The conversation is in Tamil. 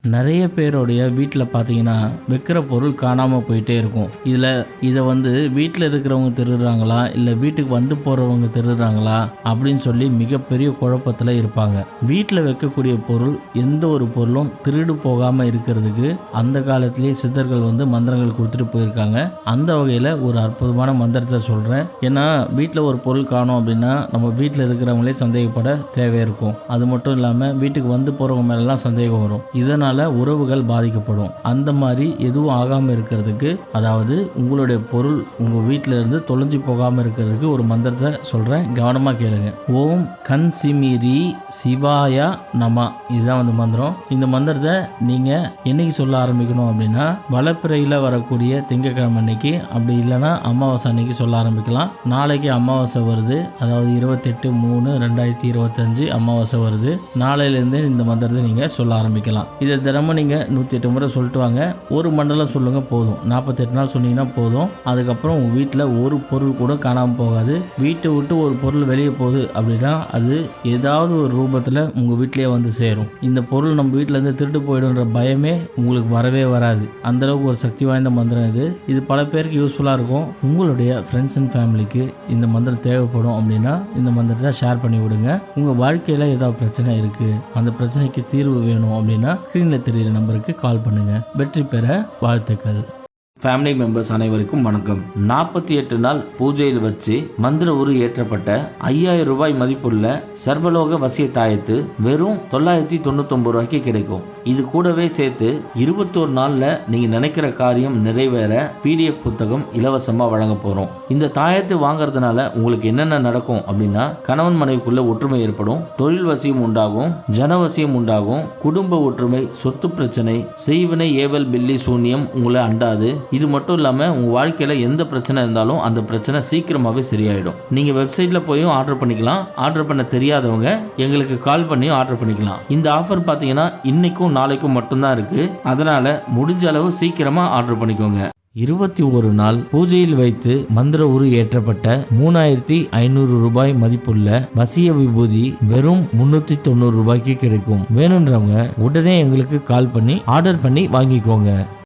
நிறைய பேருடைய வீட்டில் பார்த்தீங்கன்னா வைக்கிற பொருள் காணாமல் போயிட்டே இருக்கும். இதை வீட்டில் இருக்கிறவங்க திருடுறாங்களா இல்லை வீட்டுக்கு வந்து போகிறவங்க திருடுறாங்களா அப்படின்னு சொல்லி மிகப்பெரிய குழப்பத்தில் இருப்பாங்க. வீட்டில் வைக்கக்கூடிய பொருள் எந்த ஒரு பொருளும் திருடு போகாமல் இருக்கிறதுக்கு அந்த காலத்திலேயே சித்தர்கள் மந்திரங்கள் கொடுத்துட்டு போயிருக்காங்க. அந்த வகையில் ஒரு அற்புதமான மந்திரத்தை சொல்கிறேன். ஏன்னா வீட்டில் ஒரு பொருள் காணோம் அப்படின்னா நம்ம வீட்டில் இருக்கிறவங்களே சந்தேகப்பட தேவை இருக்கும். அது மட்டும் இல்லாமல் வீட்டுக்கு வந்து போகிறவங்க மேலாம் சந்தேகம் வரும். இதனால் உறவுகள் பாதிக்கப்படும். அந்த மாதிரி எதுவும் ஆகாம இருக்கிறதுக்கு, அதாவது உங்களுடைய பொருள் உங்க வீட்டில இருந்து தொலைஞ்சு போகாம இருக்கிறதுக்கு ஒரு மந்திரத்தை சொல்றேன், கவனமா கேளுங்க. ஓம் கன்சிமிரி சிவாயா நம. இதுதான் மந்திரம். இந்த மந்திரத்தை நீங்க என்னைக்கு சொல்ல ஆரம்பிக்கணும் அப்படின்னா வளப்பிறையில வரக்கூடிய திங்கட்கிழமை அன்னைக்கு, அப்படி இல்லைன்னா அமாவாசை அன்னைக்கு சொல்ல ஆரம்பிக்கலாம். நாளைக்கு அமாவாசை வருது, அதாவது 28/3/2025 அமாவாசை வருது. நாளையிலேருந்து இந்த மந்திரத்தை நீங்க சொல்ல ஆரம்பிக்கலாம். இதை தினமும் நீங்கள் 108 முறை சொல்லிட்டு வாங்க. ஒரு மண்டலம் சொல்லுங்க போதும். 48 நாள் சொன்னீங்கன்னா போதும். அதுக்கப்புறம் உங்கள் வீட்டில் ஒரு பொருள் கூட காணாமல் போகாது. வீட்டை விட்டு ஒரு பொருள் வெளியே போகுது அப்படின்னா அது ஏதாவது ஒரு ரூபத்தில் உங்கள் வீட்டிலேயே வந்து சேரும். இந்த பொருள் நம்ம வீட்டிலேருந்து திருட்டு போயிடுன்ற பயமே உங்களுக்கு வரவே வராது. அந்தளவுக்கு ஒரு சக்தி வாய்ந்த மந்திரம் இது. இது பல பேருக்கு யூஸ்ஃபுல்லாக இருக்கும். உங்களுடைய ஃப்ரெண்ட்ஸ் அண்ட் ஃபேமிலிக்கு இந்த மந்திரம் தேவைப்படும் அப்படின்னா இந்த மந்திரத்தை ஷேர் பண்ணி விடுங்க. உங்கள் வாழ்க்கையில் ஏதாவது பிரச்சனை இருக்குது, அந்த பிரச்சனைக்கு தீர்வு வேணும் அப்படின்னா ஸ்க்ரீனில் தெரிகிற நம்பருக்கு கால் பண்ணுங்க. வெற்றி பெற வாழ்த்துக்கள். ஃபேமிலி மெம்பர்ஸ் அனைவருக்கும் வணக்கம். 48 நாள் பூஜையில் வச்சு மந்திர உரு ஏற்றப்பட்ட 5000 ரூபாய் மதிப்புள்ள சர்வலோக வசிய தாயத்து வெறும் 999 ரூபாய்க்கு கிடைக்கும். இது கூடவே சேர்த்து 21 நாள்ல நீங்க நினைக்கிற காரியம் நிறைவேற PDF புத்தகம் இலவசமா வழங்க போறோம். இந்த தாயத்து வாங்கறதுனால உங்களுக்கு என்னென்ன நடக்கும் அப்படின்னா, கணவன் மனைவிக்குள்ள ஒற்றுமை ஏற்படும், தொழில் வசியம் உண்டாகும், ஜனவசியம் உண்டாகும், குடும்ப ஒற்றுமை, சொத்து பிரச்சனை, செய்வினை ஏவல் பில்லி சூன்யம் உங்களை அண்டாது. இது மட்டும் இல்லாமல் உங்கள் வாழ்க்கையில் எந்த பிரச்சனை இருந்தாலும் அந்த பிரச்சனை சீக்கிரமாகவே சரியாயிடும். நீங்கள் வெப்சைட்டில் போயும் ஆர்டர் பண்ணிக்கலாம். ஆர்டர் பண்ண தெரியாதவங்க எங்களுக்கு கால் பண்ணியும் ஆர்டர் பண்ணிக்கலாம். இந்த ஆஃபர் பார்த்தீங்கன்னா இன்னைக்கும் நாளைக்கும் மட்டும்தான் இருக்குது. அதனால் முடிஞ்ச அளவு சீக்கிரமாக ஆர்டர் பண்ணிக்கோங்க. 21 நாள் பூஜையில் வைத்து மந்திர உரு ஏற்றப்பட்ட 3500 ரூபாய் மதிப்புள்ள வசிய விபூதி வெறும் 390 ரூபாய்க்கு கிடைக்கும். வேணுன்றவங்க உடனே எங்களுக்கு கால் பண்ணி ஆர்டர் பண்ணி வாங்கிக்கோங்க.